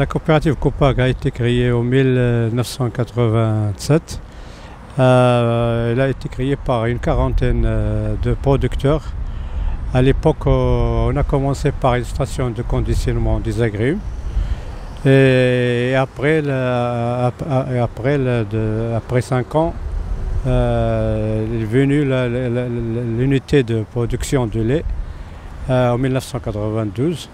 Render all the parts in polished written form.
coopérative Copag a été créée en 1987. Elle a été créée par une quarantaine de producteurs. À l'époque, on a commencé par une station de conditionnement des agrumes. Et après 5 ans, est venue l'unité de production de lait en 1992.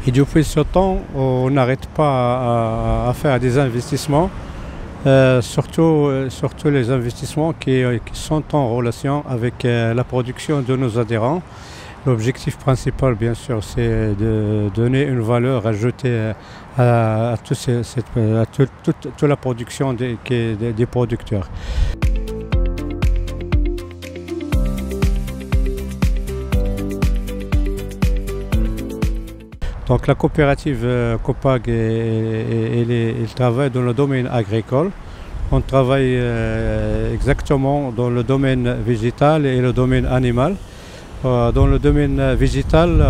Et depuis ce temps, on n'arrête pas à faire des investissements, surtout les investissements qui sont en relation avec la production de nos adhérents. L'objectif principal, bien sûr, c'est de donner une valeur ajoutée à toute la production des producteurs. Donc la coopérative Copag, elle travaille dans le domaine agricole. On travaille exactement dans le domaine végétal et le domaine animal. Dans le domaine végétal,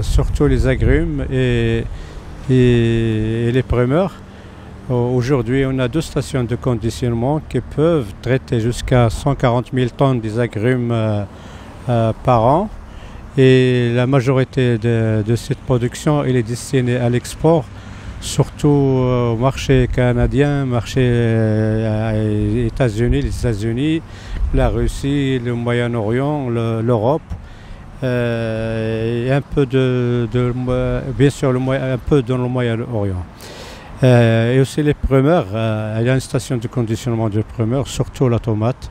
surtout les agrumes et les primeurs. Aujourd'hui, on a 2 stations de conditionnement qui peuvent traiter jusqu'à 140 000 tonnes des agrumes par an. Et la majorité de cette production elle est destinée à l'export, surtout au marché canadien, marché les États-Unis, la Russie, le Moyen-Orient, l'Europe, et un peu bien sûr un peu dans le Moyen-Orient. Et aussi les primeurs, il y a une station de conditionnement de primeurs, surtout la tomate,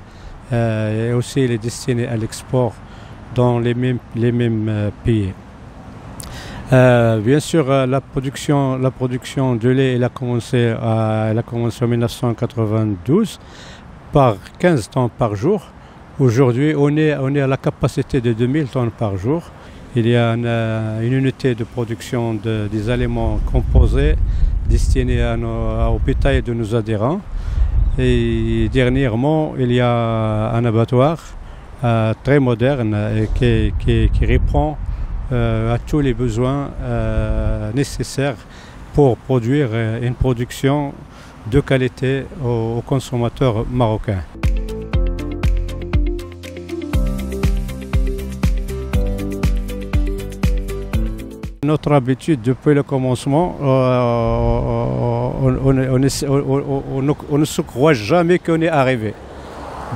et aussi elle est destinée à l'export dans les mêmes pays. Bien sûr, la production de lait elle a commencé en 1992 par 15 tonnes par jour. Aujourd'hui, on est à la capacité de 2000 tonnes par jour. Il y a une unité de production des aliments composés destinés au bétail de nos adhérents. Et dernièrement, il y a un abattoir très moderne et qui répond à tous les besoins nécessaires pour produire une production de qualité aux consommateurs marocains. Notre habitude depuis le commencement, on ne se croit jamais qu'on est arrivé.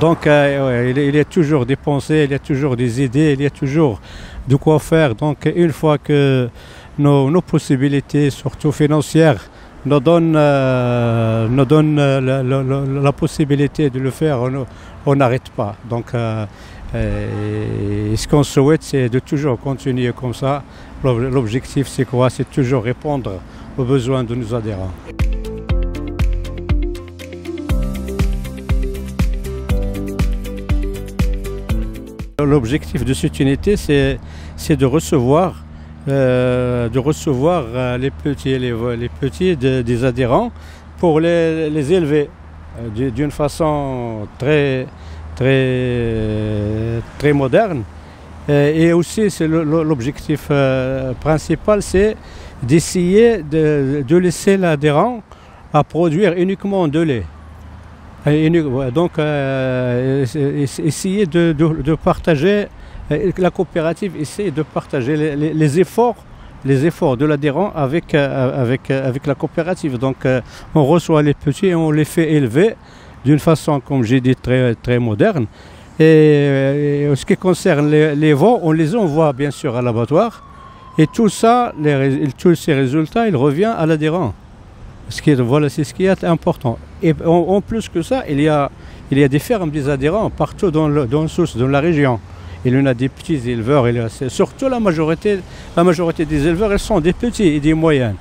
Donc il y a toujours des pensées, il y a toujours des idées, il y a toujours de quoi faire. Donc une fois que nos possibilités, surtout financières, nous donnent la possibilité de le faire, on n'arrête pas. Donc ce qu'on souhaite, c'est de toujours continuer comme ça. L'objectif, c'est quoi? C'est toujours répondre aux besoins de nos adhérents. L'objectif de cette unité, c'est de recevoir les petits des adhérents pour les élever d'une façon très moderne. Et aussi, l'objectif principal, c'est d'essayer de laisser l'adhérent à produire uniquement de lait. Donc, essayer de partager, la coopérative essaie de partager les efforts de l'adhérent avec la coopérative. Donc, on reçoit les petits et on les fait élever d'une façon, comme j'ai dit, très moderne. Et en ce qui concerne les veaux, on les envoie bien sûr à l'abattoir. Et tout ça, tous ces résultats, ils reviennent à l'adhérent. Voilà, c'est ce qui est important. Et en plus que ça, il y a des fermes des adhérents partout dans la région. Il y en a des petits éleveurs, surtout la majorité des éleveurs, ils sont des petits et des moyens.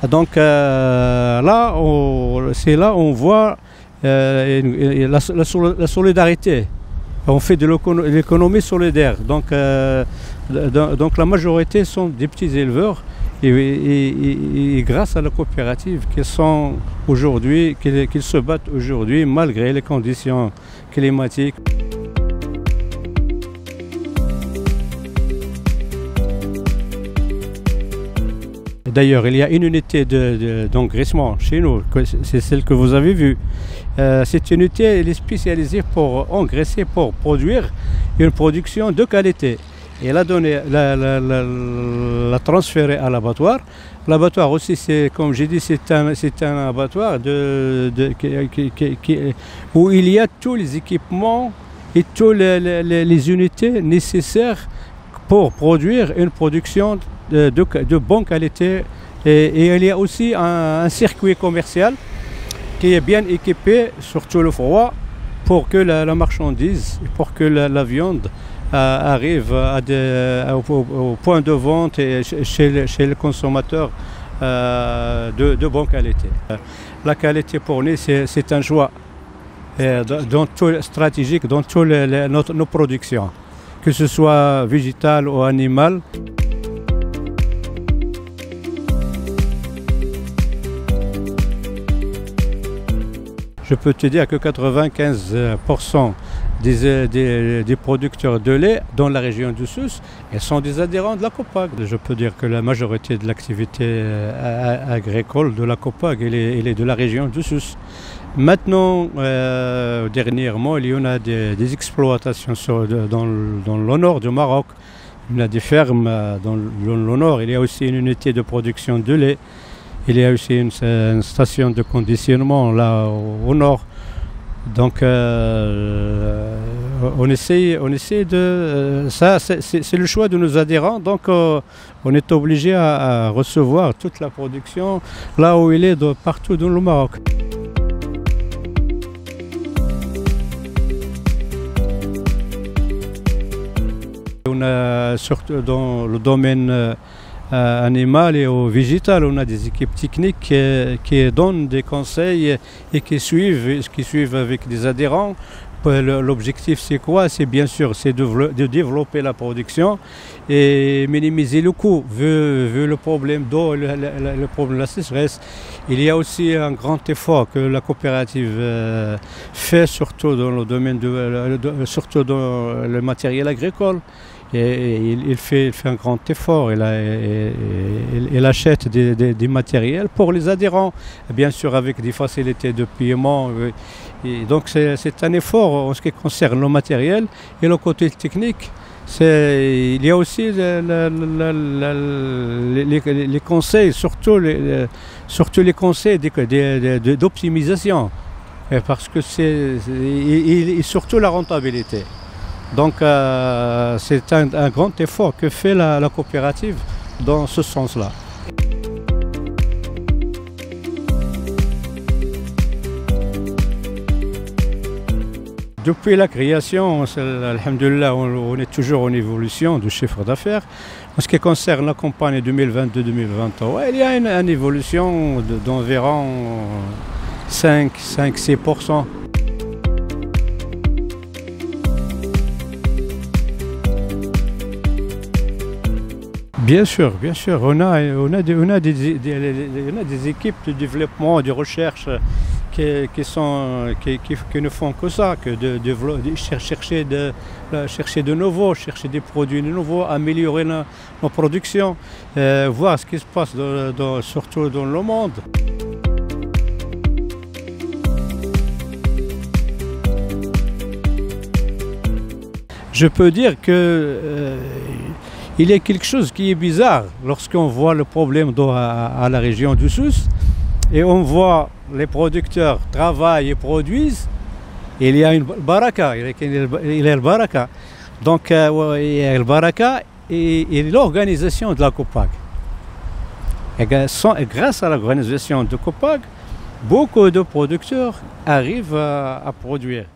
Donc là, on voit la solidarité. On fait de l'économie solidaire. Donc la majorité sont des petits éleveurs. Et grâce à la coopérative qu'ils se battent aujourd'hui malgré les conditions climatiques. D'ailleurs, il y a une unité d'engraissement chez nous, c'est celle que vous avez vue. Cette unité elle est spécialisée pour engraisser, pour produire une production de qualité. Et la transférer à l'abattoir. L'abattoir aussi, comme j'ai dit, c'est un abattoir où il y a tous les équipements et toutes les unités nécessaires pour produire une production de bonne qualité. Et il y a aussi un circuit commercial qui est bien équipé, surtout le froid, pour que la marchandise, pour que la viande arrive au point de vente et chez le consommateur de bonne qualité. La qualité pour nous, c'est un choix stratégique dans toutes nos productions, que ce soit végétal ou animal. Je peux te dire que 95% des producteurs de lait dans la région du Souss sont des adhérents de la COPAG. Je peux dire que la majorité de l'activité agricole de la COPAG elle est de la région du Souss. Maintenant, dernièrement, il y en a des exploitations dans le nord du Maroc. Il y a des fermes dans le nord. Il y a aussi une unité de production de lait. Il y a aussi une station de conditionnement là au nord. Donc on essaie de ça, c'est le choix de nos adhérents. Donc on est obligé à recevoir toute la production là où il est partout dans le Maroc. On a surtout dans le domaine animal et au végétal, on a des équipes techniques qui donnent des conseils et qui suivent avec des adhérents. L'objectif c'est quoi? C'est bien sûr de développer la production et minimiser le coût vu le problème d'eau, le problème de la sécheresse. Il y a aussi un grand effort que la coopérative fait surtout dans le domaine surtout dans le matériel agricole. Et il fait un grand effort, il achète des matériels pour les adhérents, bien sûr avec des facilités de paiement. Et donc c'est un effort en ce qui concerne le matériel et le côté technique. Il y a aussi les conseils, surtout les conseils d'optimisation, parce que et surtout la rentabilité. Donc c'est un grand effort que fait la coopérative dans ce sens-là. Depuis la création, alhamdoulilah, on est toujours en évolution du chiffre d'affaires. En ce qui concerne la campagne 2022-2023, il y a une évolution d'environ 5-6%. Bien sûr, on a des équipes de développement, de recherche qui ne font que ça, que de chercher de nouveau, chercher des produits nouveaux, améliorer nos productions, voir ce qui se passe surtout dans le monde. Je peux dire que il y a quelque chose qui est bizarre lorsqu'on voit le problème d'eau à la région du Souss et on voit les producteurs travaillent et produisent. Il y a une baraka, il y a le baraka. Donc il y a le baraka et l'organisation de la COPAG. Et grâce à l'organisation de COPAG, beaucoup de producteurs arrivent à produire.